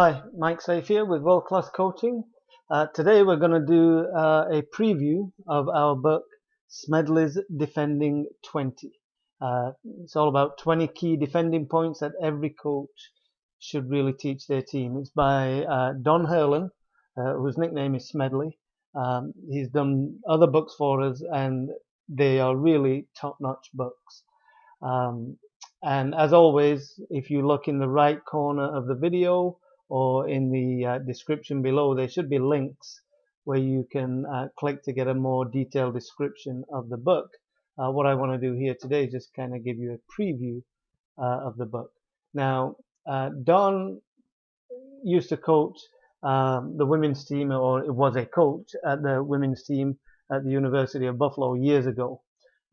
Hi, Mike Safe here with World Class Coaching. Today we're going to do a preview of our book, Smedleys Defending 20. It's all about 20 key defending points that every coach should really teach their team. It's by Don Herlin, whose nickname is Smedley. He's done other books for us, and they are really top-notch books. And as always, if you look in the right corner of the video or in the description below, there should be links where you can click to get a more detailed description of the book. What I want to do here today is just kind of give you a preview of the book. Now, Don used to coach the women's team, or it was a coach at the women's team at the University of Buffalo years ago.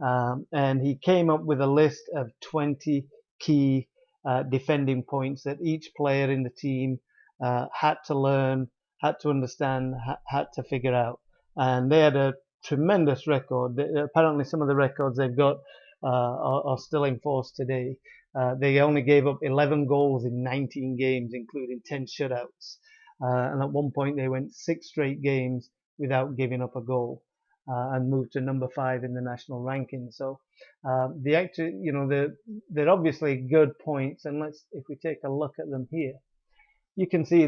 And he came up with a list of 20 key defending points that each player in the team had to learn, had to understand, had to figure out. And they had a tremendous record. Apparently, some of the records they've got are still in force today. They only gave up 11 goals in 19 games, including 10 shutouts. And at one point, they went 6 straight games without giving up a goal. And moved to number 5 in the national ranking. So they're obviously good points. And if we take a look at them here, you can see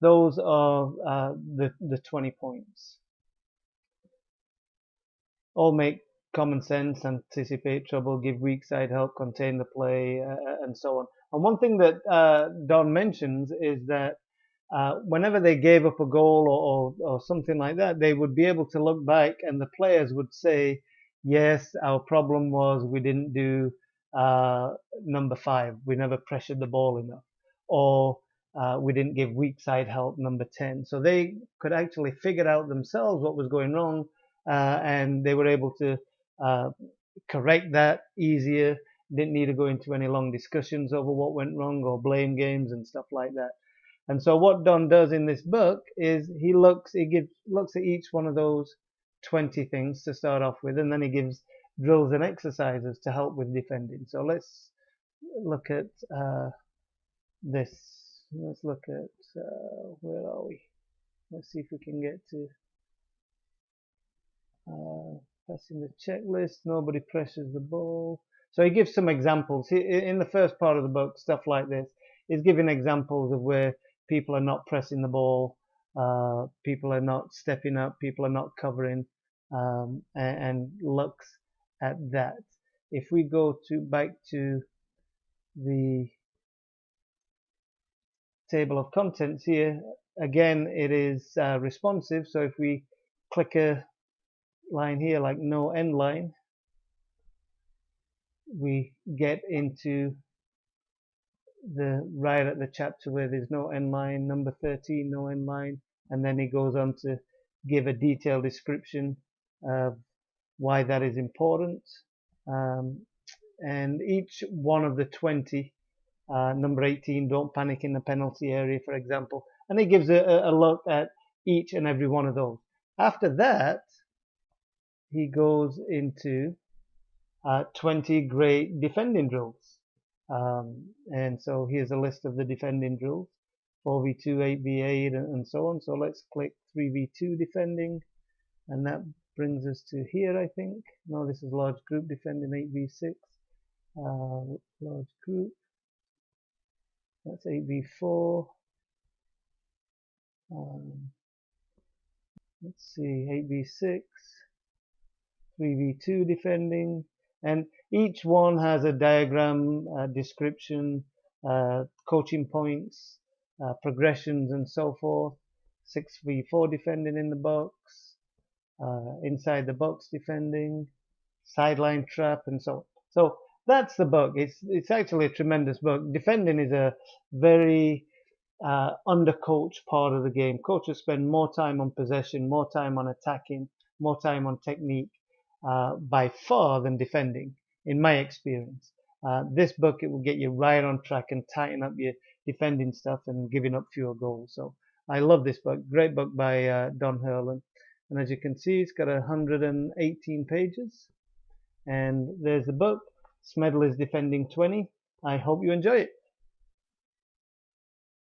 those are the 20 points. All make common sense, anticipate trouble, give weak side help, contain the play, and so on. And one thing that Don mentions is that whenever they gave up a goal or something like that, they would be able to look back and the players would say, yes, our problem was we didn't do number 5. We never pressured the ball enough. Or we didn't give weak side help, number 10. So they could actually figure out themselves what was going wrong, and they were able to correct that easier. Didn't need to go into any long discussions over what went wrong or blame games and stuff like that. And so what Don does in this book is he looks at each one of those 20 things to start off with, and then he gives drills and exercises to help with defending. So let's look at this. Let's look at where are we? Let's see if we can get to passing the checklist. Nobody pressures the ball. So he gives some examples in the first part of the book. Stuff like this. He's giving examples of where people are not pressing the ball, people are not stepping up, people are not covering, and looks at that. If we go back to the table of contents here, again it is responsive. So if we click a line here like no end line, we get into right at the chapter where there's no end line, number 13, no end line, and then he goes on to give a detailed description of why that is important. And each one of the 20, number 18, don't panic in the penalty area, for example, and he gives a look at each and every one of those. After that, he goes into 20 great defending drills. And so here's a list of the defending drills, 4v2, 8v8, and so on. So let's click 3v2 defending, and that brings us to here, I think. No, this is large group defending, 8v6, large group. That's 8v4. Let's see, 8v6, 3v2 defending. And each one has a diagram, description, coaching points, progressions, and so forth. 6v4 defending in the box, inside the box defending, sideline trap, and so on. So that's the book. It's actually a tremendous book. Defending is a very undercoached part of the game. Coaches spend more time on possession, more time on attacking, more time on technique, by far than defending, in my experience. This book, it will get you right on track and tighten up your defending stuff and giving up fewer goals. So I love this book. Great book by Don Herlin. And as you can see, it's got 118 pages. And there's the book, Smedleys Defending 20. I hope you enjoy it.